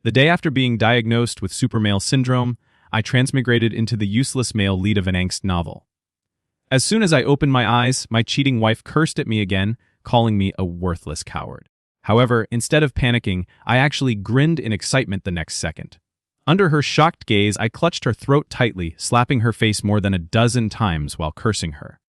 The day after being diagnosed with supermale syndrome, I transmigrated into the useless male lead of an angst novel. As soon as I opened my eyes, my cheating wife cursed at me again, calling me a worthless coward. However, instead of panicking, I actually grinned in excitement the next second. Under her shocked gaze, I clutched her throat tightly, slapping her face more than a dozen times while cursing her.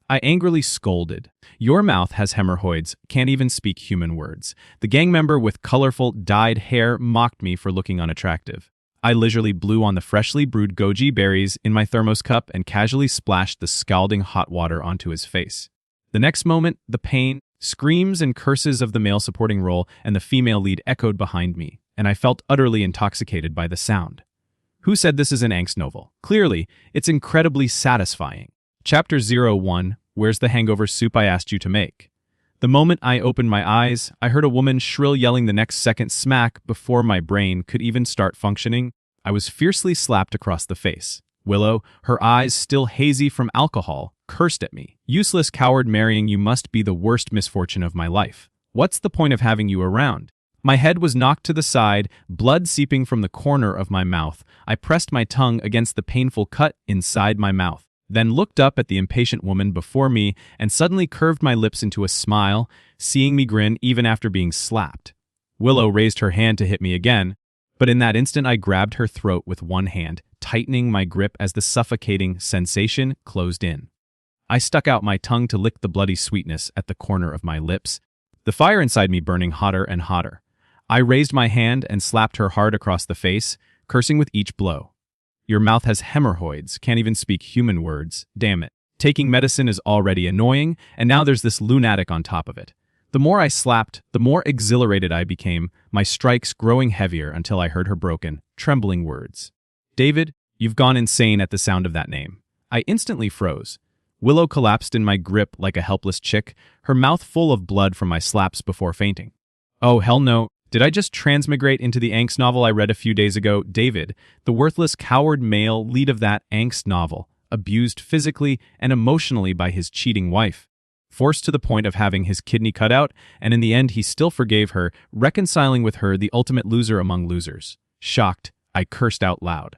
I angrily scolded. "Your mouth has hemorrhoids, can't even speak human words." The gang member with colorful, dyed hair mocked me for looking unattractive. I leisurely blew on the freshly brewed goji berries in my thermos cup and casually splashed the scalding hot water onto his face. The next moment, the pain, screams and curses of the male supporting role and the female lead echoed behind me, and I felt utterly intoxicated by the sound. Who said this is an angst novel? Clearly, it's incredibly satisfying. Chapter 01, Where's the hangover soup I asked you to make? The moment I opened my eyes, I heard a woman shrill yelling the next second smack before my brain could even start functioning. I was fiercely slapped across the face. Willow, her eyes still hazy from alcohol, cursed at me. "Useless coward, marrying you must be the worst misfortune of my life. What's the point of having you around?" My head was knocked to the side, blood seeping from the corner of my mouth. I pressed my tongue against the painful cut inside my mouth, then looked up at the impatient woman before me and suddenly curved my lips into a smile, seeing me grin even after being slapped. Willow raised her hand to hit me again, but in that instant I grabbed her throat with one hand, tightening my grip as the suffocating sensation closed in. I stuck out my tongue to lick the bloody sweetness at the corner of my lips, the fire inside me burning hotter and hotter. I raised my hand and slapped her hard across the face, cursing with each blow. "Your mouth has hemorrhoids, can't even speak human words. Damn it. Taking medicine is already annoying, and now there's this lunatic on top of it." The more I slapped, the more exhilarated I became, my strikes growing heavier until I heard her broken, trembling words. "David, you've gone insane at the sound of that name." I instantly froze. Willow collapsed in my grip like a helpless chick, her mouth full of blood from my slaps before fainting. "Oh, hell no. Did I just transmigrate into the angst novel I read a few days ago?" David, the worthless coward male lead of that angst novel, abused physically and emotionally by his cheating wife. Forced to the point of having his kidney cut out, and in the end he still forgave her, reconciling with her, the ultimate loser among losers. Shocked, I cursed out loud.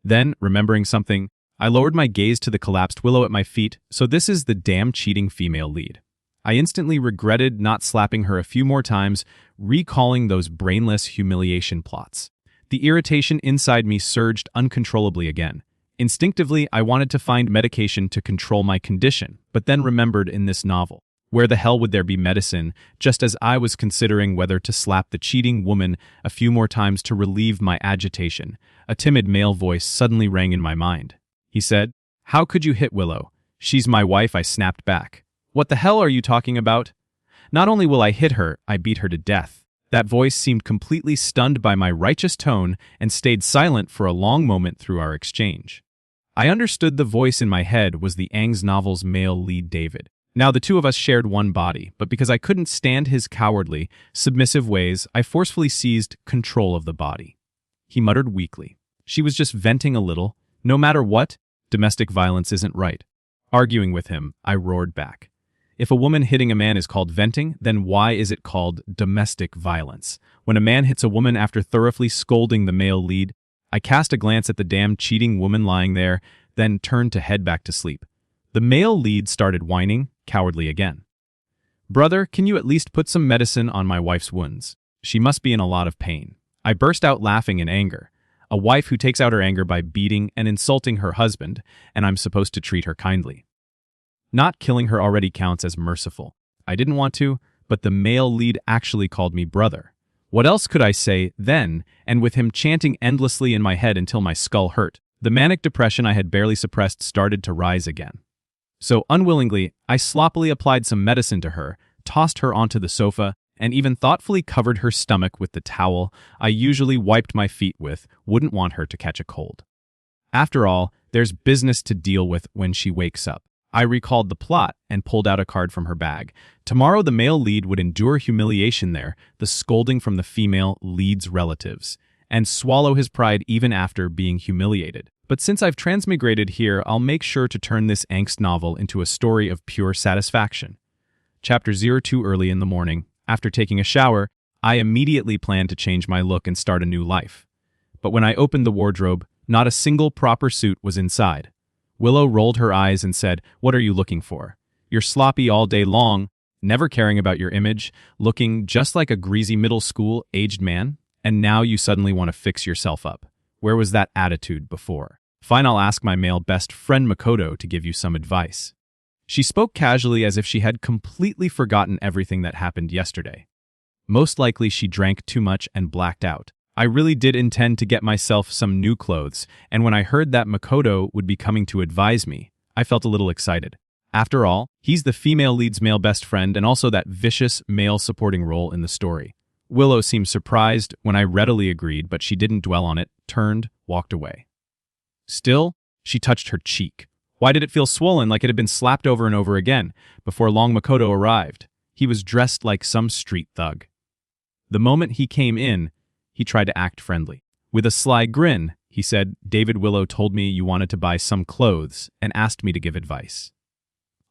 Then, remembering something, I lowered my gaze to the collapsed Willow at my feet. So this is the damn cheating female lead. I instantly regretted not slapping her a few more times, recalling those brainless humiliation plots. The irritation inside me surged uncontrollably again. Instinctively, I wanted to find medication to control my condition, but then remembered in this novel. Where the hell would there be medicine, just as I was considering whether to slap the cheating woman a few more times to relieve my agitation? A timid male voice suddenly rang in my mind. He said, "How could you hit Willow? She's my wife," I snapped back. "What the hell are you talking about? Not only will I hit her, I beat her to death." That voice seemed completely stunned by my righteous tone and stayed silent for a long moment through our exchange. I understood the voice in my head was the angst novel's male lead David. Now the two of us shared one body, but because I couldn't stand his cowardly, submissive ways, I forcefully seized control of the body. He muttered weakly. "She was just venting a little. No matter what, domestic violence isn't right." Arguing with him, I roared back. If a woman hitting a man is called venting, then why is it called domestic violence? When a man hits a woman after thoroughly scolding the male lead, I cast a glance at the damn cheating woman lying there, then turned to head back to sleep. The male lead started whining, cowardly again. "Brother, can you at least put some medicine on my wife's wounds? She must be in a lot of pain." I burst out laughing in anger. A wife who takes out her anger by beating and insulting her husband, and I'm supposed to treat her kindly. Not killing her already counts as merciful. I didn't want to, but the male lead actually called me brother. What else could I say then, and with him chanting endlessly in my head until my skull hurt, the manic depression I had barely suppressed started to rise again. So unwillingly, I sloppily applied some medicine to her, tossed her onto the sofa, and even thoughtfully covered her stomach with the towel I usually wiped my feet with, wouldn't want her to catch a cold. After all, there's business to deal with when she wakes up. I recalled the plot and pulled out a card from her bag. Tomorrow the male lead would endure humiliation there, the scolding from the female lead's relatives, and swallow his pride even after being humiliated. But since I've transmigrated here, I'll make sure to turn this angst novel into a story of pure satisfaction. Chapter 02. Early in the morning, after taking a shower, I immediately planned to change my look and start a new life. But when I opened the wardrobe, not a single proper suit was inside. Willow rolled her eyes and said, "What are you looking for? You're sloppy all day long, never caring about your image, looking just like a greasy middle school-aged man, and now you suddenly want to fix yourself up. Where was that attitude before? Fine, I'll ask my male best friend Makoto to give you some advice." She spoke casually as if she had completely forgotten everything that happened yesterday. Most likely she drank too much and blacked out. I really did intend to get myself some new clothes, and when I heard that Makoto would be coming to advise me, I felt a little excited. After all, he's the female lead's male best friend and also that vicious male supporting role in the story. Willow seemed surprised when I readily agreed, but she didn't dwell on it, turned, walked away. Still, she touched her cheek. Why did it feel swollen, like it had been slapped over and over again? Before long, Makoto arrived. He was dressed like some street thug. The moment he came in, he tried to act friendly. With a sly grin, he said, "David, Willow told me you wanted to buy some clothes and asked me to give advice.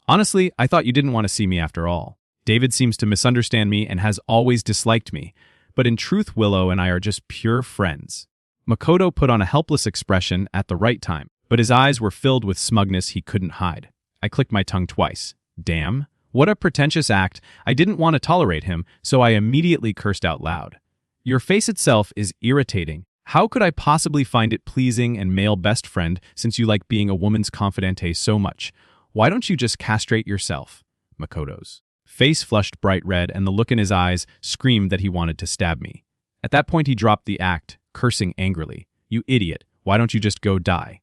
Honestly, I thought you didn't want to see me after all. David seems to misunderstand me and has always disliked me, but in truth, Willow and I are just pure friends." Makoto put on a helpless expression at the right time, but his eyes were filled with smugness he couldn't hide. I clicked my tongue twice. Damn, what a pretentious act. I didn't want to tolerate him, so I immediately cursed out loud. "Your face itself is irritating. How could I possibly find it pleasing and male best friend since you like being a woman's confidante so much? Why don't you just castrate yourself?" Makoto's face flushed bright red, and the look in his eyes screamed that he wanted to stab me. At that point, he dropped the act, cursing angrily. "You idiot, why don't you just go die?"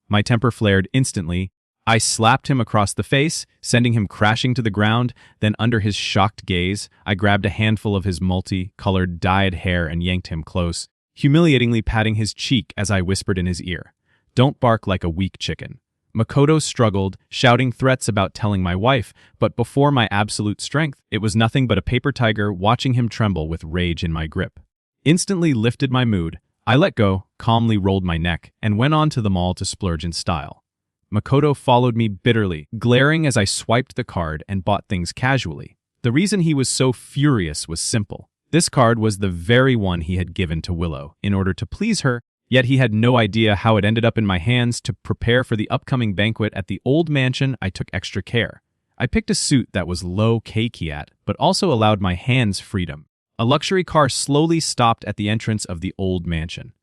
My temper flared instantly. I slapped him across the face, sending him crashing to the ground. Then, under his shocked gaze, I grabbed a handful of his multi-colored dyed hair and yanked him close, humiliatingly patting his cheek as I whispered in his ear, "Don't bark like a weak chicken." Makoto struggled, shouting threats about telling my wife, but before my absolute strength, it was nothing but a paper tiger watching him tremble with rage in my grip. Instantly lifted my mood, I let go, calmly rolled my neck, and went on to the mall to splurge in style. Makoto followed me bitterly, glaring as I swiped the card and bought things casually. The reason he was so furious was simple. This card was the very one he had given to Willow in order to please her, yet he had no idea how it ended up in my hands. To prepare for the upcoming banquet at the old mansion, I took extra care. I picked a suit that was low-key but also allowed my hands freedom. A luxury car slowly stopped at the entrance of the old mansion.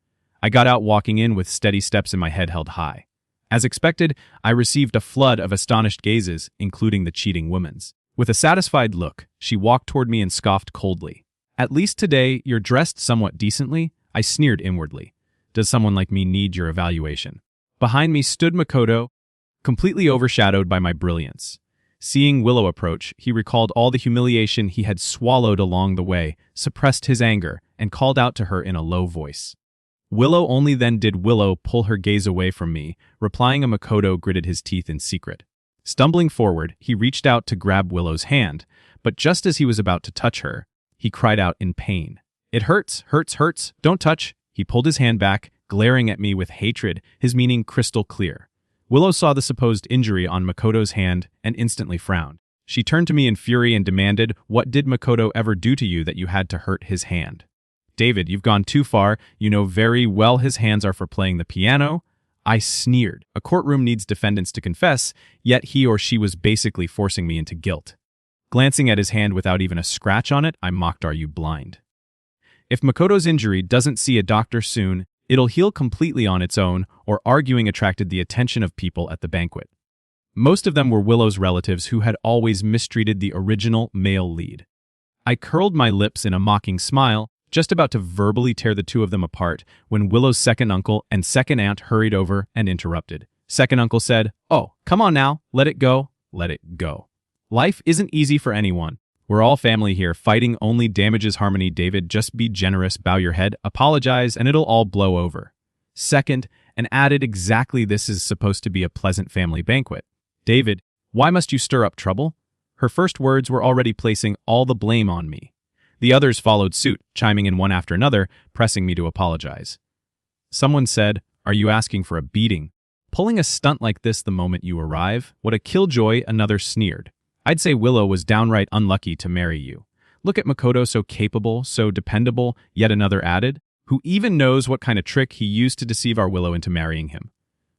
I got out, walking in with steady steps and my head held high. As expected, I received a flood of astonished gazes, including the cheating woman's. With a satisfied look, she walked toward me and scoffed coldly. "At least today, you're dressed somewhat decently," I sneered inwardly. "Does someone like me need your evaluation?" Behind me stood Makoto, completely overshadowed by my brilliance. Seeing Willow approach, he recalled all the humiliation he had swallowed along the way, suppressed his anger, and called out to her in a low voice. Willow only then did Willow pull her gaze away from me, replying. Makoto gritted his teeth in secret. Stumbling forward, he reached out to grab Willow's hand, but just as he was about to touch her, he cried out in pain. "It hurts, hurts, hurts, don't touch." He pulled his hand back, glaring at me with hatred, his meaning crystal clear. Willow saw the supposed injury on Makoto's hand and instantly frowned. She turned to me in fury and demanded, "What did Makoto ever do to you that you had to hurt his hand?" "David, you've gone too far. You know very well his hands are for playing the piano." I sneered. A courtroom needs defendants to confess, yet he or she was basically forcing me into guilt. Glancing at his hand without even a scratch on it, I mocked, "Are you blind? If Makoto's injury doesn't see a doctor soon, it'll heal completely on its own," or arguing attracted the attention of people at the banquet. Most of them were Willow's relatives who had always mistreated the original male lead. I curled my lips in a mocking smile, just about to verbally tear the two of them apart, when Willow's second uncle and second aunt hurried over and interrupted. Second uncle said, "Oh, come on now, let it go, let it go. Life isn't easy for anyone. We're all family here. Fighting only damages harmony. David, just be generous, bow your head, apologize, and it'll all blow over." Second, and added, "Exactly, this is supposed to be a pleasant family banquet. David, why must you stir up trouble?" Her first words were already placing all the blame on me. The others followed suit, chiming in one after another, pressing me to apologize. Someone said, "Are you asking for a beating? Pulling a stunt like this the moment you arrive? What a killjoy," another sneered. "I'd say Willow was downright unlucky to marry you. Look at Makoto, so capable, so dependable, yet another added, who even knows what kind of trick he used to deceive our Willow into marrying him.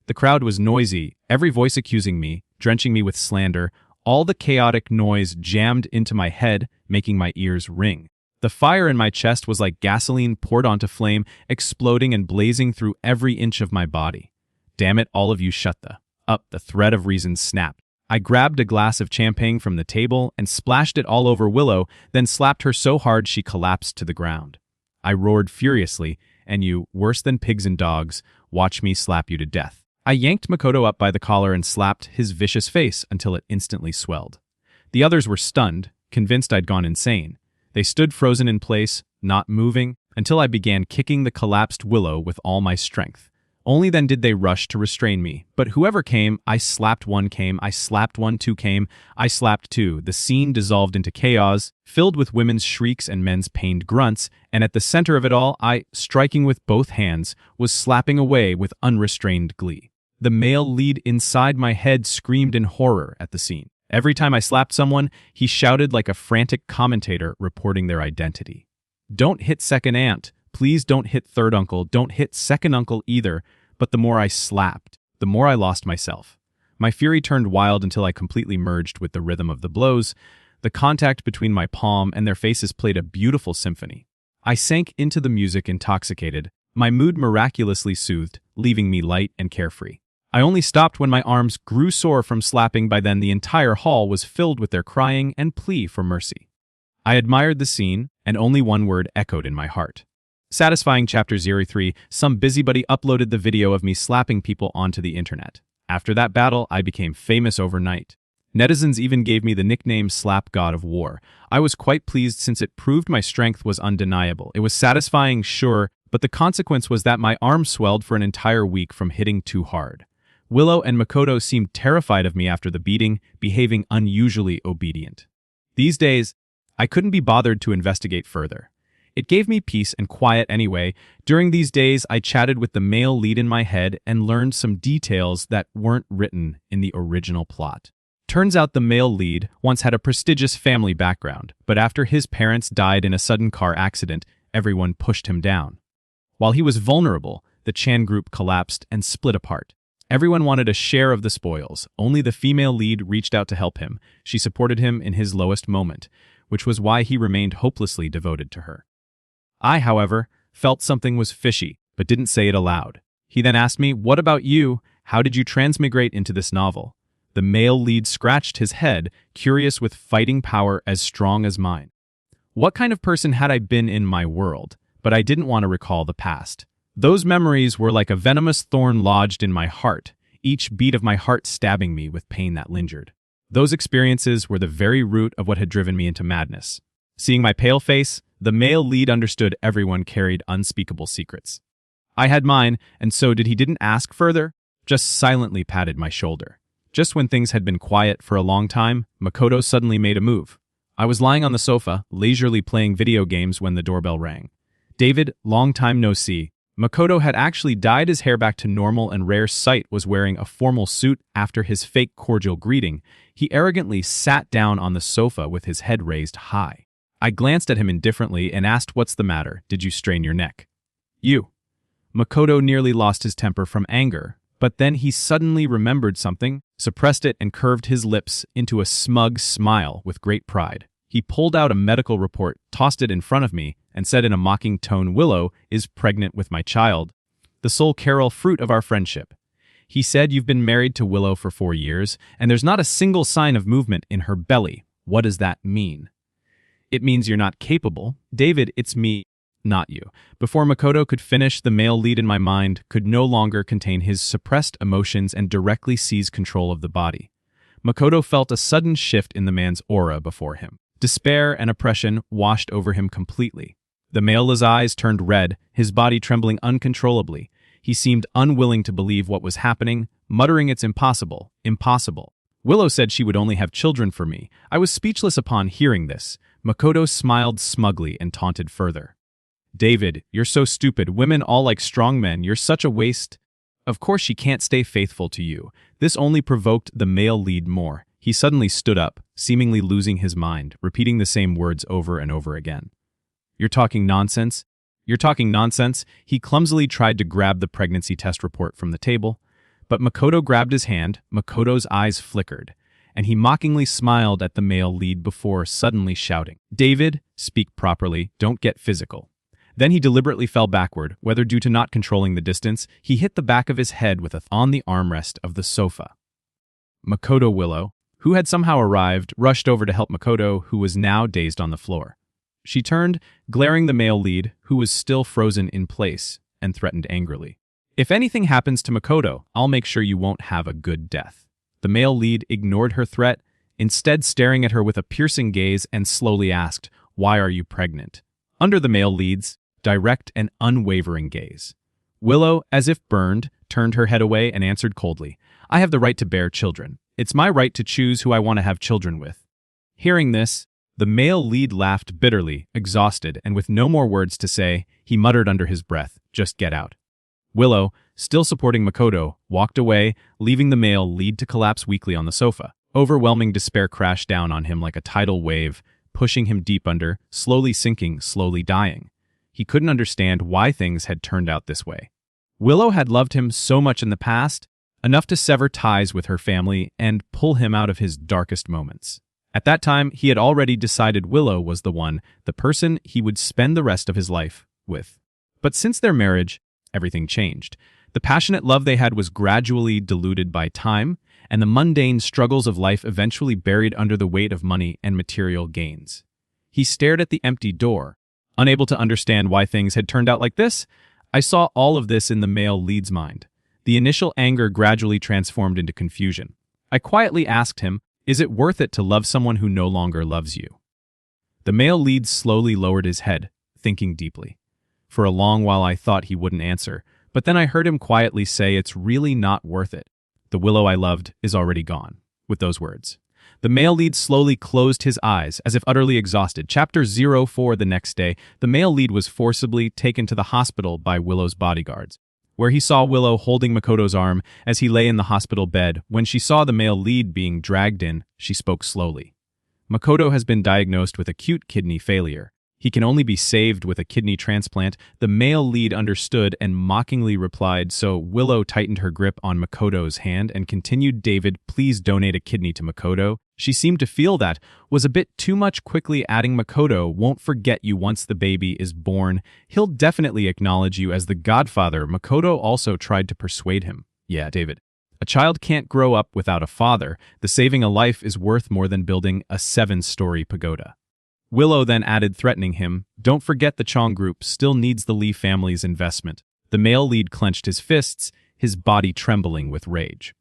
The crowd was noisy, every voice accusing me, drenching me with slander, all the chaotic noise jammed into my head, making my ears ring. The fire in my chest was like gasoline poured onto flame, exploding and blazing through every inch of my body. Damn it, all of you, shut the up. The thread of reason snapped. I grabbed a glass of champagne from the table and splashed it all over Willow, then slapped her so hard she collapsed to the ground. I roared furiously, and you, worse than pigs and dogs, watch me slap you to death. I yanked Makoto up by the collar and slapped his vicious face until it instantly swelled. The others were stunned, convinced I'd gone insane. They stood frozen in place, not moving, until I began kicking the collapsed Willow with all my strength. Only then did they rush to restrain me, but whoever came, I slapped one came, I slapped one two came, I slapped two. The scene dissolved into chaos, filled with women's shrieks and men's pained grunts, and at the center of it all, I, striking with both hands, was slapping away with unrestrained glee. The male lead inside my head screamed in horror at the scene. Every time I slapped someone, he shouted like a frantic commentator reporting their identity. Don't hit second aunt. Please don't hit third uncle. Don't hit second uncle either. But the more I slapped, the more I lost myself. My fury turned wild until I completely merged with the rhythm of the blows. The contact between my palm and their faces played a beautiful symphony. I sank into the music intoxicated, my mood miraculously soothed, leaving me light and carefree. I only stopped when my arms grew sore from slapping. By then the entire hall was filled with their crying and plea for mercy. I admired the scene, and only one word echoed in my heart. Satisfying. Chapter 03, some busybody uploaded the video of me slapping people onto the internet. After that battle, I became famous overnight. Netizens even gave me the nickname Slap God of War. I was quite pleased since it proved my strength was undeniable. It was satisfying, sure, but the consequence was that my arm swelled for an entire week from hitting too hard. Willow and Makoto seemed terrified of me after the beating, behaving unusually obedient. These days, I couldn't be bothered to investigate further. It gave me peace and quiet anyway. During these days, I chatted with the male lead in my head and learned some details that weren't written in the original plot. Turns out the male lead once had a prestigious family background, but after his parents died in a sudden car accident, everyone pushed him down. While he was vulnerable, the Chan group collapsed and split apart. Everyone wanted a share of the spoils. Only the female lead reached out to help him. She supported him in his lowest moment, which was why he remained hopelessly devoted to her. I, however, felt something was fishy, but didn't say it aloud. He then asked me, "What about you? How did you transmigrate into this novel?" The male lead scratched his head, curious with fighting power as strong as mine. What kind of person had I been in my world? But I didn't want to recall the past. Those memories were like a venomous thorn lodged in my heart, each beat of my heart stabbing me with pain that lingered. Those experiences were the very root of what had driven me into madness. Seeing my pale face, the male lead understood everyone carried unspeakable secrets. I had mine, and so did he. Didn't ask further, just silently patted my shoulder. Just when things had been quiet for a long time, Makoto suddenly made a move. I was lying on the sofa, leisurely playing video games when the doorbell rang. "David, long time no see." Makoto had actually dyed his hair back to normal and rare sight was wearing a formal suit after his fake cordial greeting. He arrogantly sat down on the sofa with his head raised high. I glanced at him indifferently and asked, "What's the matter? Did you strain your neck?" "You." Makoto nearly lost his temper from anger, but then he suddenly remembered something, suppressed it and curved his lips into a smug smile with great pride. He pulled out a medical report, tossed it in front of me, and said in a mocking tone, "Willow is pregnant with my child, the sole Carol fruit of our friendship." He said, "You've been married to Willow for 4 years, and there's not a single sign of movement in her belly. What does that mean?" "It means you're not capable." "David, it's me, not you." Before Makoto could finish, the male lead in my mind could no longer contain his suppressed emotions and directly seize control of the body. Makoto felt a sudden shift in the man's aura before him. Despair and oppression washed over him completely. The male's eyes turned red, his body trembling uncontrollably. He seemed unwilling to believe what was happening, muttering, "It's impossible, impossible." Willow said she would only have children for me. I was speechless upon hearing this. Makoto smiled smugly and taunted further. "David, you're so stupid. Women all like strong men. You're such a waste. Of course she can't stay faithful to you." This only provoked the male lead more. He suddenly stood up, seemingly losing his mind, repeating the same words over and over again. "You're talking nonsense? You're talking nonsense?" He clumsily tried to grab the pregnancy test report from the table, but Makoto grabbed his hand. Makoto's eyes flickered, and he mockingly smiled at the male lead before suddenly shouting, "David, speak properly, don't get physical." Then he deliberately fell backward, whether due to not controlling the distance. He hit the back of his head with on the armrest of the sofa. Makoto Willow, who had somehow arrived, rushed over to help Makoto, who was now dazed on the floor. She turned, glaring the male lead, who was still frozen in place, and threatened angrily, "If anything happens to Makoto, I'll make sure you won't have a good death." The male lead ignored her threat, instead staring at her with a piercing gaze and slowly asked, "Why are you pregnant?" Under the male lead's direct and unwavering gaze, Willow, as if burned, turned her head away and answered coldly, "I have the right to bear children. It's my right to choose who I want to have children with." Hearing this, the male lead laughed bitterly, exhausted, and with no more words to say, he muttered under his breath, "Just get out." Willow, still supporting Makoto, walked away, leaving the male lead to collapse weakly on the sofa. Overwhelming despair crashed down on him like a tidal wave, pushing him deep under, slowly sinking, slowly dying. He couldn't understand why things had turned out this way. Willow had loved him so much in the past, enough to sever ties with her family and pull him out of his darkest moments. At that time, he had already decided Willow was the one, the person he would spend the rest of his life with. But since their marriage, everything changed. The passionate love they had was gradually diluted by time, and the mundane struggles of life eventually buried under the weight of money and material gains. He stared at the empty door, unable to understand why things had turned out like this. I saw all of this in the male lead's mind. The initial anger gradually transformed into confusion. I quietly asked him, "Is it worth it to love someone who no longer loves you?" The male lead slowly lowered his head, thinking deeply. For a long while I thought he wouldn't answer, but then I heard him quietly say, "It's really not worth it. The Willow I loved is already gone." With those words, the male lead slowly closed his eyes, as if utterly exhausted. Chapter 04. The next day, the male lead was forcibly taken to the hospital by Willow's bodyguards, where he saw Willow holding Makoto's arm as he lay in the hospital bed. When she saw the male lead being dragged in, she spoke slowly. "Makoto has been diagnosed with acute kidney failure. He can only be saved with a kidney transplant." The male lead understood and mockingly replied, so Willow tightened her grip on Makoto's hand and continued, "David, please donate a kidney to Makoto." She seemed to feel that was a bit too much, quickly adding, "Makoto won't forget you once the baby is born. He'll definitely acknowledge you as the godfather." Makoto also tried to persuade him. "Yeah, David, a child can't grow up without a father. The saving a life is worth more than building a 7-story pagoda." Willow then added, threatening him, "Don't forget the Chong Group still needs the Lee family's investment." The male lead clenched his fists, his body trembling with rage.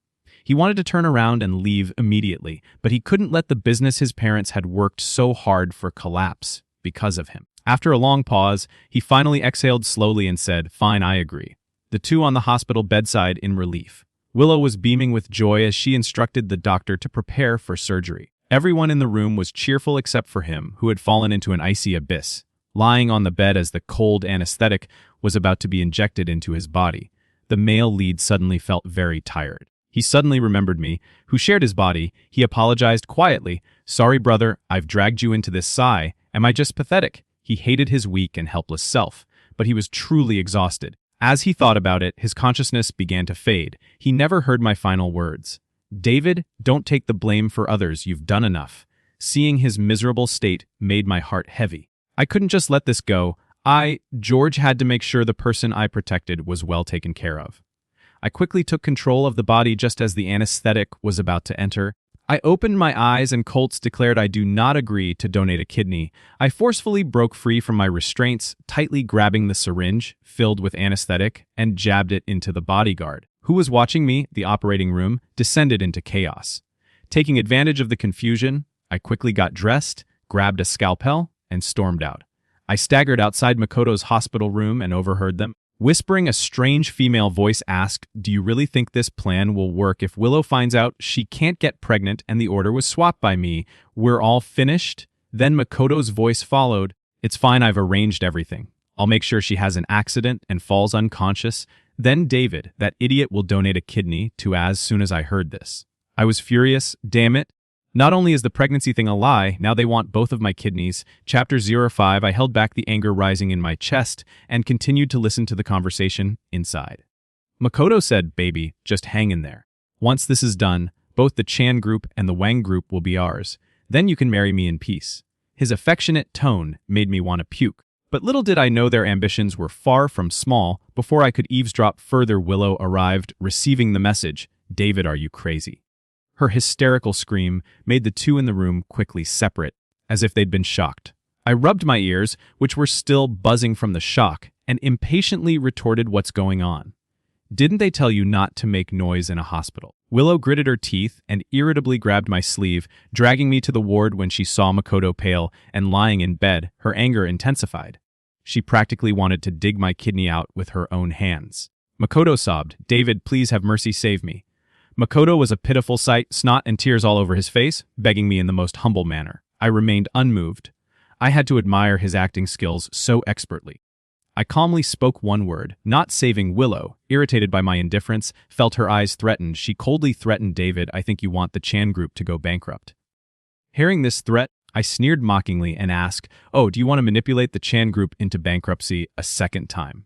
He wanted to turn around and leave immediately, but he couldn't let the business his parents had worked so hard for collapse because of him. After a long pause, he finally exhaled slowly and said, "Fine, I agree." The two on the hospital bedside in relief. Willow was beaming with joy as she instructed the doctor to prepare for surgery. Everyone in the room was cheerful except for him, who had fallen into an icy abyss, lying on the bed as the cold anesthetic was about to be injected into his body. The male lead suddenly felt very tired. He suddenly remembered me, who shared his body. He apologized quietly, "Sorry, brother, I've dragged you into this sigh. Am I just pathetic?" He hated his weak and helpless self, but he was truly exhausted. As he thought about it, his consciousness began to fade. He never heard my final words. "David, don't take the blame for others. You've done enough." Seeing his miserable state made my heart heavy. I couldn't just let this go. George had to make sure the person I protected was well taken care of. I quickly took control of the body just as the anesthetic was about to enter. I opened my eyes and Colts declared, "I do not agree to donate a kidney." I forcefully broke free from my restraints, tightly grabbing the syringe filled with anesthetic and jabbed it into the bodyguard, who was watching me. The operating room descended into chaos. Taking advantage of the confusion, I quickly got dressed, grabbed a scalpel, and stormed out. I staggered outside Makoto's hospital room and overheard them whispering. A strange female voice asked, "Do you really think this plan will work if Willow finds out she can't get pregnant and the order was swapped by me? We're all finished?" Then Makoto's voice followed, "It's fine, I've arranged everything. I'll make sure she has an accident and falls unconscious. Then David, that idiot, will donate a kidney to." As soon as I heard this, I was furious. Damn it, Not only is the pregnancy thing a lie, now they want both of my kidneys. Chapter 05, I held back the anger rising in my chest and continued to listen to the conversation inside. Makoto said, "Baby, just hang in there. Once this is done, both the Chan group and the Wang group will be ours. Then you can marry me in peace." His affectionate tone made me want to puke. But little did I know their ambitions were far from small. Before I could eavesdrop further, Willow arrived, receiving the message, "David, are you crazy?" Her hysterical scream made the two in the room quickly separate, as if they'd been shocked. I rubbed my ears, which were still buzzing from the shock, and impatiently retorted, "What's going on? Didn't they tell you not to make noise in a hospital?" Willow gritted her teeth and irritably grabbed my sleeve, dragging me to the ward. When she saw Makoto pale and lying in bed, her anger intensified. She practically wanted to dig my kidney out with her own hands. Makoto sobbed, "David, please have mercy, save me." Makoto was a pitiful sight, snot and tears all over his face, begging me in the most humble manner. I remained unmoved. I had to admire his acting skills so expertly. I calmly spoke one word, not saving Willow. Irritated by my indifference, felt her eyes threatened. She coldly threatened, "David, I think you want the Chan group to go bankrupt." Hearing this threat, I sneered mockingly and asked, "Oh, do you want to manipulate the Chan group into bankruptcy a second time?"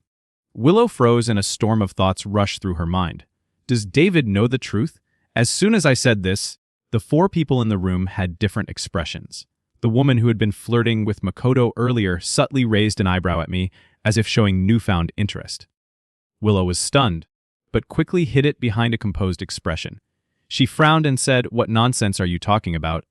Willow froze and a storm of thoughts rushed through her mind. Does David know the truth? As soon as I said this, the four people in the room had different expressions. The woman who had been flirting with Makoto earlier subtly raised an eyebrow at me, as if showing newfound interest. Willow was stunned, but quickly hid it behind a composed expression. She frowned and said, "What nonsense are you talking about?"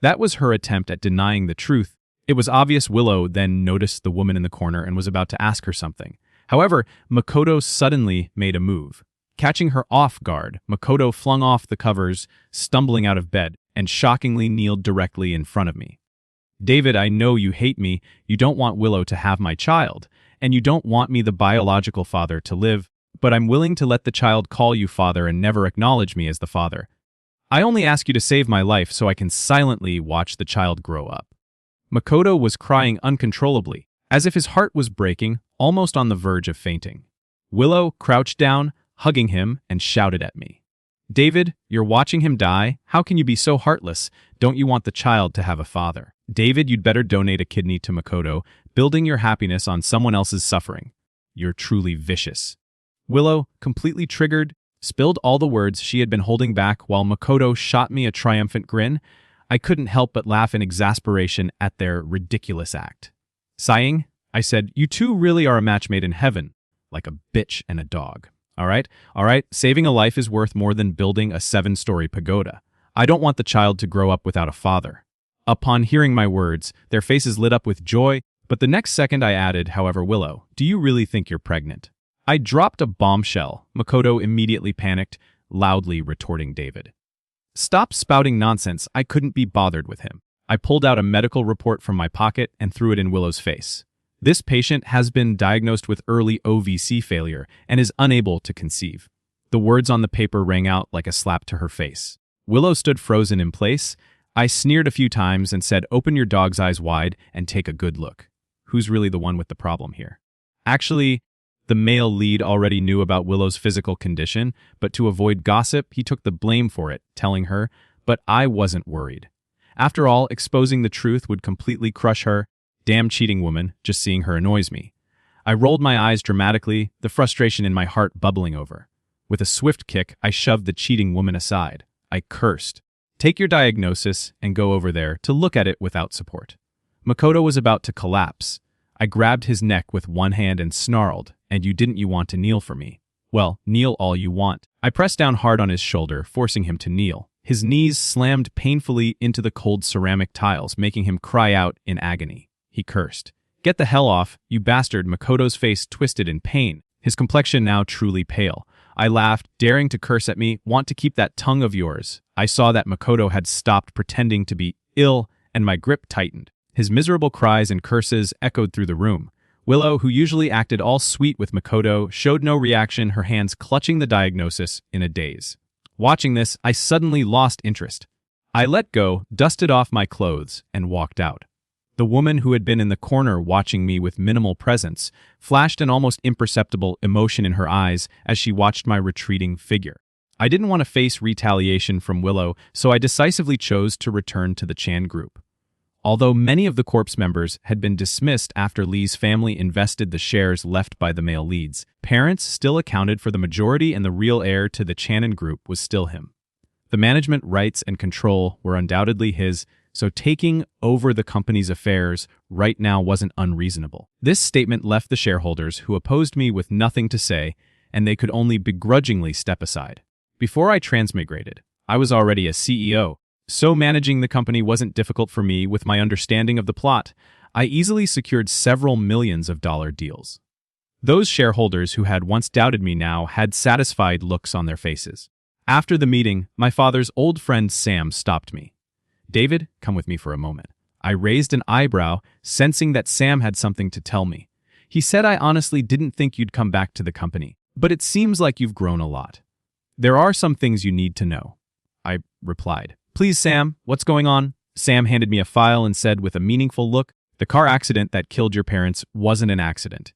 That was her attempt at denying the truth. It was obvious Willow then noticed the woman in the corner and was about to ask her something. However, Makoto suddenly made a move. Catching her off guard, Makoto flung off the covers, stumbling out of bed, and shockingly kneeled directly in front of me. "David, I know you hate me, you don't want Willow to have my child, and you don't want me, the biological father, to live, but I'm willing to let the child call you father and never acknowledge me as the father. I only ask you to save my life so I can silently watch the child grow up." Makoto was crying uncontrollably, as if his heart was breaking, almost on the verge of fainting. Willow crouched down, hugging him, and shouted at me, "David, you're watching him die? How can you be so heartless? Don't you want the child to have a father? David, you'd better donate a kidney to Makoto, building your happiness on someone else's suffering. You're truly vicious." Willow, completely triggered, spilled all the words she had been holding back while Makoto shot me a triumphant grin. I couldn't help but laugh in exasperation at their ridiculous act. Sighing, I said, "You two really are a match made in heaven, like a bitch and a dog. All right, saving a life is worth more than building a 7-story pagoda. I don't want the child to grow up without a father." Upon hearing my words, their faces lit up with joy, but the next second I added, "However, Willow, do you really think you're pregnant?" I dropped a bombshell. Makoto immediately panicked, loudly retorting, "David, stop spouting nonsense." I couldn't be bothered with him. I pulled out a medical report from my pocket and threw it in Willow's face. "This patient has been diagnosed with early OVC failure and is unable to conceive." The words on the paper rang out like a slap to her face. Willow stood frozen in place. I sneered a few times and said, "Open your dog's eyes wide and take a good look. Who's really the one with the problem here?" Actually, the male lead already knew about Willow's physical condition, but to avoid gossip, he took the blame for it, telling her, but I wasn't worried. After all, exposing the truth would completely crush her. Damn cheating woman, just seeing her annoys me. I rolled my eyes dramatically, the frustration in my heart bubbling over. With a swift kick, I shoved the cheating woman aside. I cursed. "Take your diagnosis and go over there to look at it without support." Makoto was about to collapse. I grabbed his neck with one hand and snarled, "And you want to kneel for me? Well, kneel all you want." I pressed down hard on his shoulder, forcing him to kneel. His knees slammed painfully into the cold ceramic tiles, making him cry out in agony. He cursed, "Get the hell off, you bastard." Makoto's face twisted in pain, his complexion now truly pale. I laughed, daring to curse at me, "Want to keep that tongue of yours." I saw that Makoto had stopped pretending to be ill, and my grip tightened. His miserable cries and curses echoed through the room. Willow, who usually acted all sweet with Makoto, showed no reaction, her hands clutching the diagnosis in a daze. Watching this, I suddenly lost interest. I let go, dusted off my clothes, and walked out. The woman who had been in the corner watching me with minimal presence flashed an almost imperceptible emotion in her eyes as she watched my retreating figure. I didn't want to face retaliation from Willow, so I decisively chose to return to the Chan group. Although many of the corpse members had been dismissed after Lee's family invested the shares left by the male leads, parents still accounted for the majority and the real heir to the Channon group was still him. The management rights and control were undoubtedly his, so taking over the company's affairs right now wasn't unreasonable. This statement left the shareholders who opposed me with nothing to say, and they could only begrudgingly step aside. Before I transmigrated, I was already a CEO, so managing the company wasn't difficult for me with my understanding of the plot. I easily secured several millions of dollar deals. Those shareholders who had once doubted me now had satisfied looks on their faces. After the meeting, my father's old friend Sam stopped me. "David, come with me for a moment." I raised an eyebrow, sensing that Sam had something to tell me. He said, "I honestly didn't think you'd come back to the company, but it seems like you've grown a lot. There are some things you need to know." I replied. "Please, Sam, what's going on?" Sam handed me a file and said with a meaningful look, "The car accident that killed your parents wasn't an accident."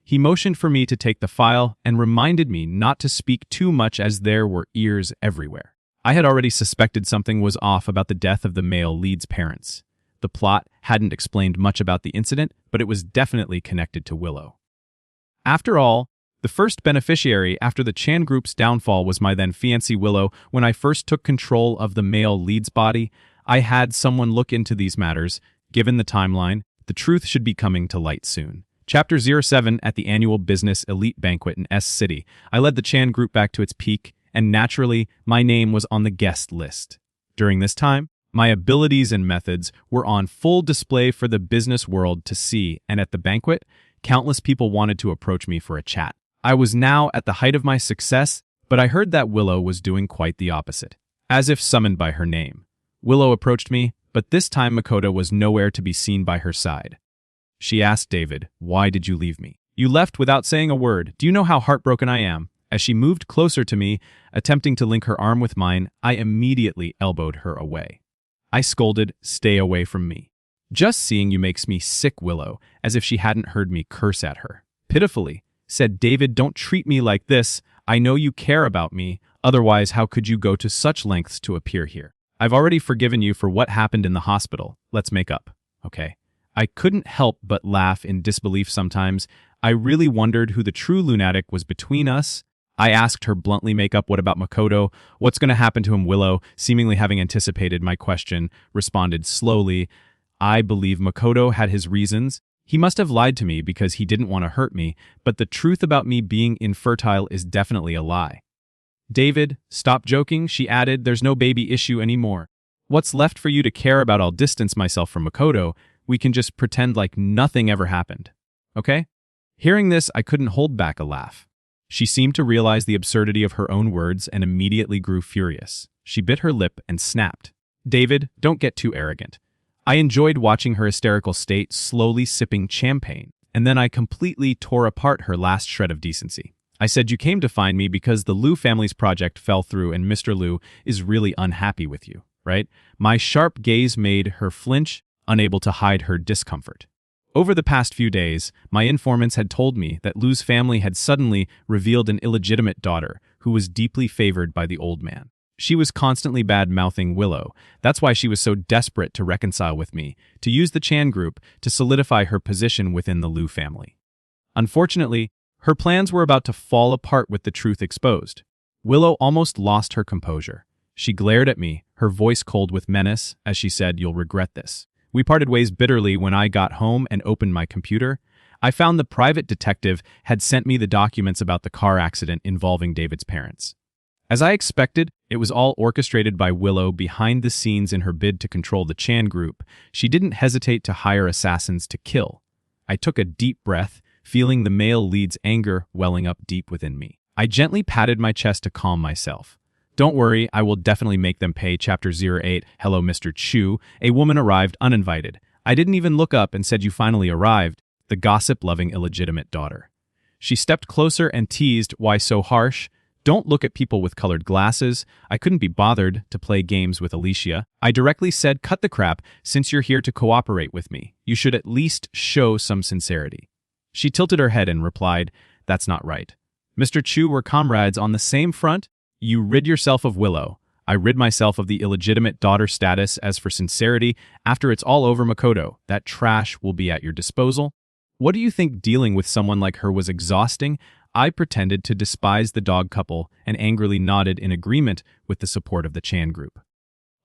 He motioned for me to take the file and reminded me not to speak too much as there were ears everywhere. I had already suspected something was off about the death of the male lead's parents. The plot hadn't explained much about the incident, but it was definitely connected to Willow. After all, the first beneficiary after the Chan group's downfall was my then fiancée Willow. When I first took control of the male lead's body, I had someone look into these matters. Given the timeline, the truth should be coming to light soon. Chapter 07 at the annual Business Elite Banquet in S City. I led the Chan group back to its peak, and naturally, my name was on the guest list. During this time, my abilities and methods were on full display for the business world to see, and at the banquet, countless people wanted to approach me for a chat. I was now at the height of my success, but I heard that Willow was doing quite the opposite. As if summoned by her name, Willow approached me, but this time Makoto was nowhere to be seen by her side. She asked David, "Why did you leave me? You left without saying a word. Do you know how heartbroken I am?" As she moved closer to me, attempting to link her arm with mine, I immediately elbowed her away. I scolded, "Stay away from me." "Just seeing you makes me sick, Willow," as if she hadn't heard me curse at her. Pitifully, said David, "Don't treat me like this. I know you care about me. Otherwise, how could you go to such lengths to appear here? I've already forgiven you for what happened in the hospital. Let's make up, okay?" I couldn't help but laugh in disbelief sometimes. I really wondered who the true lunatic was between us. I asked her bluntly, "Make up? What about Makoto? What's going to happen to him?" Willow, seemingly having anticipated my question, responded slowly, "I believe Makoto had his reasons. He must have lied to me because he didn't want to hurt me, but the truth about me being infertile is definitely a lie." "David, stop joking," she added. "There's no baby issue anymore. What's left for you to care about? I'll distance myself from Makoto. We can just pretend like nothing ever happened. Okay?" Hearing this, I couldn't hold back a laugh. She seemed to realize the absurdity of her own words and immediately grew furious. She bit her lip and snapped. "David, don't get too arrogant." I enjoyed watching her hysterical state, slowly sipping champagne, and then I completely tore apart her last shred of decency. I said, "You came to find me because the Liu family's project fell through and Mr. Liu is really unhappy with you, right?" My sharp gaze made her flinch, unable to hide her discomfort. Over the past few days, my informants had told me that Liu's family had suddenly revealed an illegitimate daughter who was deeply favored by the old man. She was constantly bad-mouthing Willow. That's why she was so desperate to reconcile with me, to use the Chan group to solidify her position within the Liu family. Unfortunately, her plans were about to fall apart with the truth exposed. Willow almost lost her composure. She glared at me, her voice cold with menace, as she said, "You'll regret this." We parted ways bitterly when I got home and opened my computer. I found the private detective had sent me the documents about the car accident involving David's parents. As I expected, it was all orchestrated by Willow behind the scenes in her bid to control the Chan group. She didn't hesitate to hire assassins to kill. I took a deep breath, feeling the male lead's anger welling up deep within me. I gently patted my chest to calm myself. "Don't worry, I will definitely make them pay." Chapter 08, Hello, Mr. Chu. A woman arrived uninvited. I didn't even look up and said, "You finally arrived." The gossip-loving illegitimate daughter. She stepped closer and teased, "Why so harsh? Don't look at people with colored glasses." I couldn't be bothered to play games with Alicia. I directly said, "Cut the crap. Since you're here to cooperate with me, you should at least show some sincerity." She tilted her head and replied, "That's not right. Mr. Chu, we're comrades on the same front. You rid yourself of Willow. I rid myself of the illegitimate daughter status. As for sincerity, after it's all over, Makoto, that trash will be at your disposal. What do you think dealing with someone like her was exhausting? I pretended to despise the dog couple and angrily nodded in agreement with the support of the Chan group.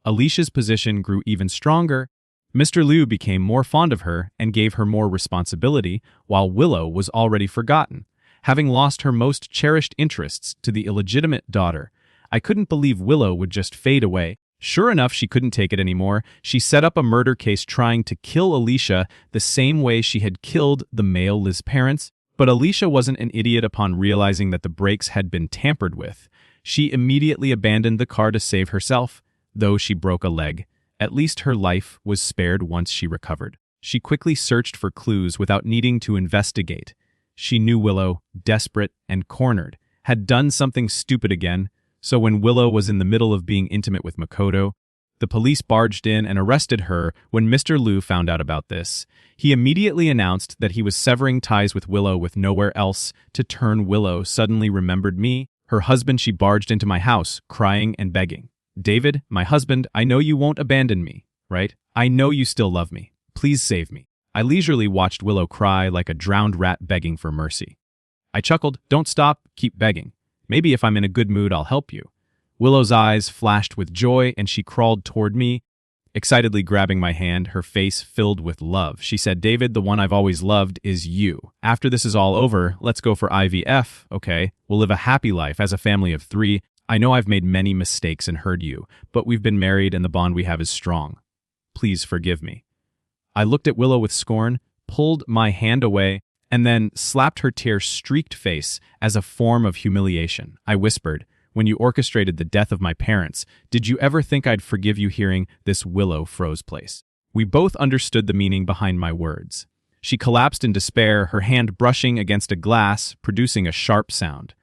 Alicia's position grew even stronger. Mr. Liu became more fond of her and gave her more responsibility, while Willow was already forgotten, having lost her most cherished interests to the illegitimate daughter. I couldn't believe Willow would just fade away. Sure enough, she couldn't take it anymore. She set up a murder case trying to kill Alicia the same way she had killed the male Liz's parents. But Alicia wasn't an idiot. Upon realizing that the brakes had been tampered with, she immediately abandoned the car to save herself, though she broke a leg. At least her life was spared once she recovered. She quickly searched for clues without needing to investigate. She knew Willow, desperate and cornered, had done something stupid again, so when Willow was in the middle of being intimate with Makoto, the police barged in and arrested her. When Mr. Liu found out about this, he immediately announced that he was severing ties with Willow with nowhere else to turn. Willow suddenly remembered me, her husband. She barged into my house, crying and begging. David, my husband, I know you won't abandon me, right? I know you still love me. Please save me. I leisurely watched Willow cry like a drowned rat begging for mercy. I chuckled, don't stop, keep begging. Maybe if I'm in a good mood, I'll help you. Willow's eyes flashed with joy and she crawled toward me, excitedly grabbing my hand, her face filled with love. She said, David, the one I've always loved is you. After this is all over, let's go for IVF, okay? We'll live a happy life as a family of 3. I know I've made many mistakes and hurt you, but we've been married and the bond we have is strong. Please forgive me. I looked at Willow with scorn, pulled my hand away, and then slapped her tear-streaked face as a form of humiliation. I whispered, when you orchestrated the death of my parents, did you ever think I'd forgive you? Hearing this, Willow froze place. We both understood the meaning behind my words. She collapsed in despair, her hand brushing against a glass, producing a sharp sound.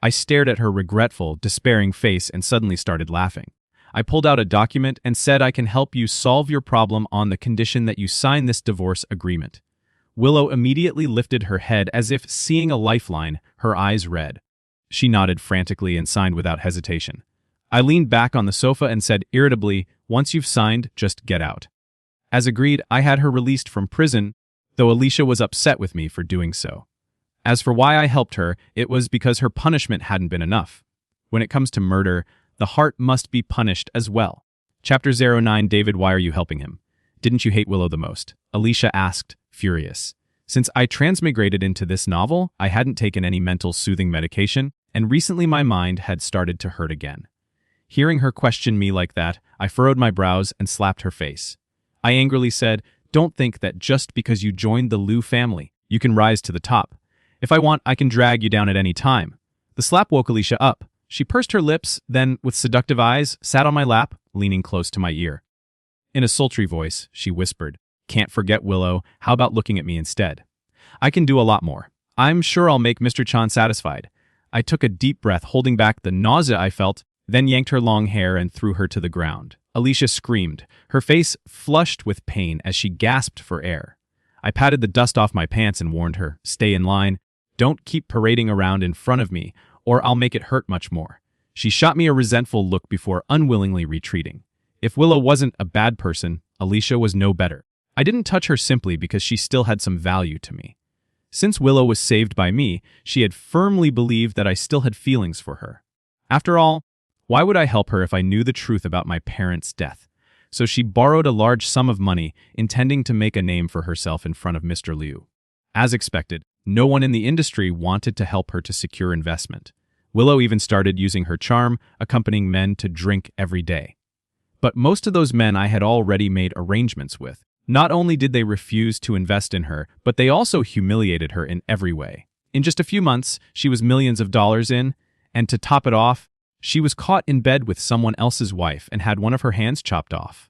I stared at her regretful, despairing face and suddenly started laughing. I pulled out a document and said, I can help you solve your problem on the condition that you sign this divorce agreement. Willow immediately lifted her head as if seeing a lifeline, her eyes red. She nodded frantically and signed without hesitation. I leaned back on the sofa and said irritably, once you've signed, just get out. As agreed, I had her released from prison, though Alicia was upset with me for doing so. As for why I helped her, it was because her punishment hadn't been enough. When it comes to murder, the heart must be punished as well. Chapter 09. David, why are you helping him? Didn't you hate Willow the most? Alicia asked, furious. Since I transmigrated into this novel, I hadn't taken any mental soothing medication, and recently my mind had started to hurt again. Hearing her question me like that, I furrowed my brows and slapped her face. I angrily said, don't think that just because you joined the Liu family, you can rise to the top. If I want, I can drag you down at any time. The slap woke Alicia up. She pursed her lips, then, with seductive eyes, sat on my lap, leaning close to my ear. In a sultry voice, she whispered, can't forget Willow, how about looking at me instead? I can do a lot more. I'm sure I'll make Mr. Chan satisfied. I took a deep breath, holding back the nausea I felt, then yanked her long hair and threw her to the ground. Alicia screamed, her face flushed with pain as she gasped for air. I patted the dust off my pants and warned her, stay in line. Don't keep parading around in front of me, or I'll make it hurt much more. She shot me a resentful look before unwillingly retreating. If Willow wasn't a bad person, Alicia was no better. I didn't touch her simply because she still had some value to me. Since Willow was saved by me, she had firmly believed that I still had feelings for her. After all, why would I help her if I knew the truth about my parents' death? So she borrowed a large sum of money, intending to make a name for herself in front of Mr. Liu. As expected, no one in the industry wanted to help her to secure investment. Willow even started using her charm, accompanying men to drink every day. But most of those men I had already made arrangements with. Not only did they refuse to invest in her, but they also humiliated her in every way. In just a few months, she was millions of dollars in, and to top it off, she was caught in bed with someone else's wife and had one of her hands chopped off.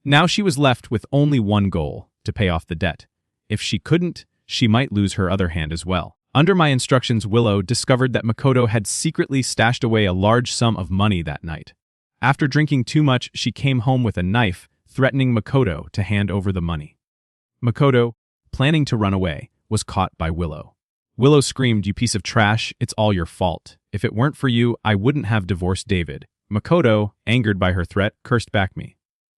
Now she was left with only one goal, to pay off the debt. If she couldn't, she might lose her other hand as well. Under my instructions, Willow discovered that Makoto had secretly stashed away a large sum of money that night. After drinking too much, she came home with a knife, threatening Makoto to hand over the money. Makoto, planning to run away, was caught by Willow. Willow screamed, "You piece of trash, it's all your fault. If it weren't for you, I wouldn't have divorced David." Makoto, angered by her threat, cursed back me.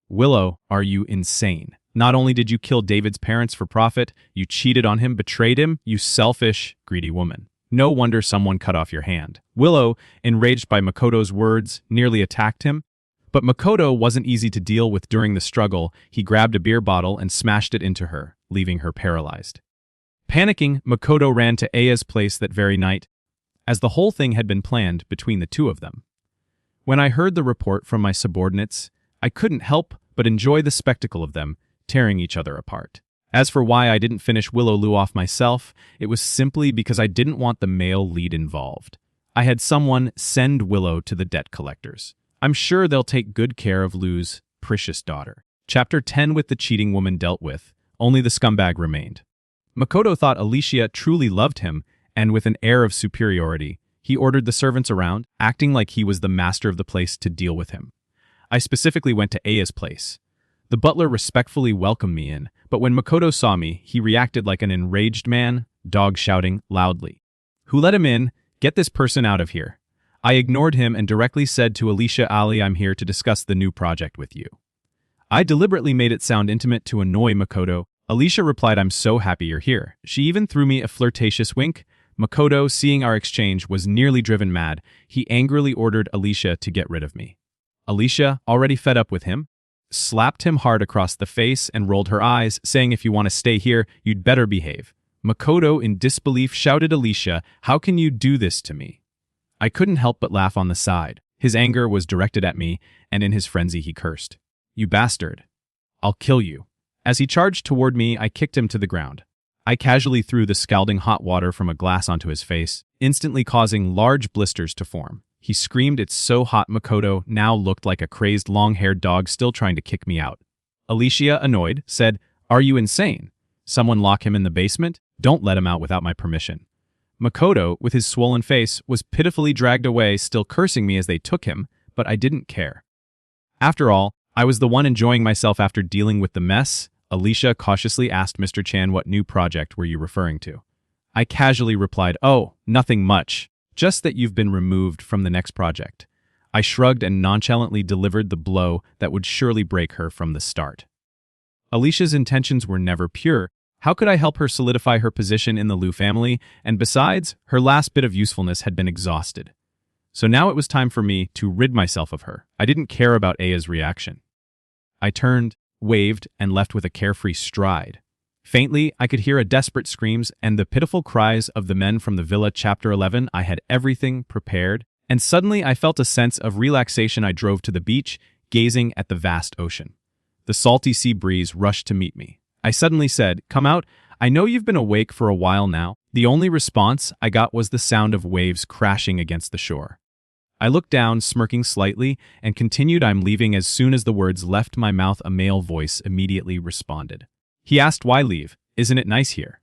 "Willow, are you insane? Not only did you kill David's parents for profit, you cheated on him, betrayed him, you selfish, greedy woman. No wonder someone cut off your hand." Willow, enraged by Makoto's words, nearly attacked him. But Makoto wasn't easy to deal with during the struggle. He grabbed a beer bottle and smashed it into her, leaving her paralyzed. Panicking, Makoto ran to Aya's place that very night, as the whole thing had been planned between the two of them. When I heard the report from my subordinates, I couldn't help but enjoy the spectacle of them tearing each other apart. As for why I didn't finish Willow Lu off myself, it was simply because I didn't want the male lead involved. I had someone send Willow to the debt collectors. I'm sure they'll take good care of Lu's precious daughter. Chapter 10. With the cheating woman dealt with, only the scumbag remained. Makoto thought Alicia truly loved him, and with an air of superiority, he ordered the servants around, acting like he was the master of the place to deal with him. I specifically went to Aya's place. The butler respectfully welcomed me in, but when Makoto saw me, he reacted like an enraged man, dog shouting loudly. "Who let him in? Get this person out of here." I ignored him and directly said to Alicia, "Ali, I'm here to discuss the new project with you." I deliberately made it sound intimate to annoy Makoto. Alicia replied, "I'm so happy you're here." She even threw me a flirtatious wink. Makoto, seeing our exchange, was nearly driven mad. He angrily ordered Alicia to get rid of me. Alicia, already fed up with him, slapped him hard across the face and rolled her eyes, saying, "If you want to stay here, you'd better behave." Makoto, in disbelief, shouted, "Alicia, how can you do this to me?" I couldn't help but laugh on the side. His anger was directed at me, and in his frenzy he cursed. "You bastard. I'll kill you." As he charged toward me, I kicked him to the ground. I casually threw the scalding hot water from a glass onto his face, instantly causing large blisters to form. He screamed, "It's so hot." Makoto now looked like a crazed long-haired dog still trying to kick me out. Alicia, annoyed, said, "Are you insane? Someone lock him in the basement? Don't let him out without my permission." Makoto, with his swollen face, was pitifully dragged away, still cursing me as they took him, but I didn't care. After all, I was the one enjoying myself after dealing with the mess. Alicia cautiously asked Mr. Chan, "What new project were you referring to?" I casually replied, "Oh, nothing much. Just that you've been removed from the next project." I shrugged and nonchalantly delivered the blow that would surely break her from the start. Alicia's intentions were never pure. How could I help her solidify her position in the Lu family? And besides, her last bit of usefulness had been exhausted. So now it was time for me to rid myself of her. I didn't care about Aya's reaction. I turned, waved, and left with a carefree stride. Faintly, I could hear a desperate screams and the pitiful cries of the men from the villa. Chapter 11. I had everything prepared, and suddenly I felt a sense of relaxation. I drove to the beach, gazing at the vast ocean. The salty sea breeze rushed to meet me. I suddenly said, "Come out. I know you've been awake for a while now." The only response I got was the sound of waves crashing against the shore. I looked down, smirking slightly, and continued, "I'm leaving." As soon as the words left my mouth, a male voice immediately responded. He asked, "Why leave? Isn't it nice here?"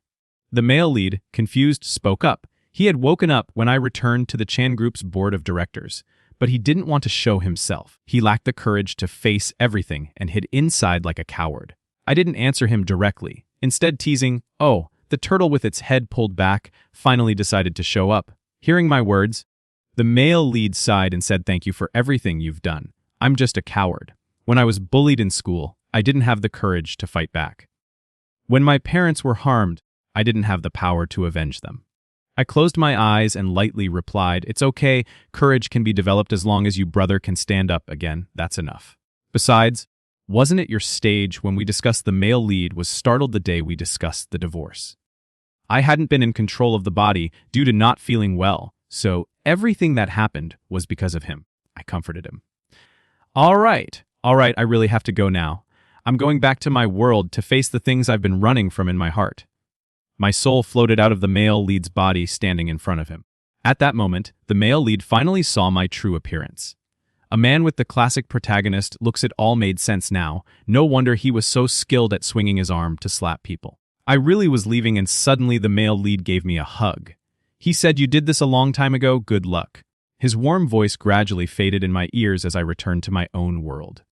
The male lead, confused, spoke up. He had woken up when I returned to the Chan Group's board of directors, but he didn't want to show himself. He lacked the courage to face everything and hid inside like a coward. I didn't answer him directly, instead teasing, "Oh, the turtle with its head pulled back finally decided to show up." Hearing my words, the male lead sighed and said, "Thank you for everything you've done. I'm just a coward. When I was bullied in school, I didn't have the courage to fight back. When my parents were harmed, I didn't have the power to avenge them." I closed my eyes and lightly replied, "It's okay. Courage can be developed as long as you brother can stand up again. That's enough. Besides, wasn't it your stage when we discussed?" The male lead was startled the day we discussed the divorce. I hadn't been in control of the body due to not feeling well, so everything that happened was because of him. I comforted him. All right, I really have to go now. I'm going back to my world to face the things I've been running from in my heart." My soul floated out of the male lead's body standing in front of him. At that moment, the male lead finally saw my true appearance. A man with the classic protagonist looks. It all made sense now. No wonder he was so skilled at swinging his arm to slap people. I really was leaving, and suddenly the male lead gave me a hug. He said, "You did this a long time ago. Good luck." His warm voice gradually faded in my ears as I returned to my own world.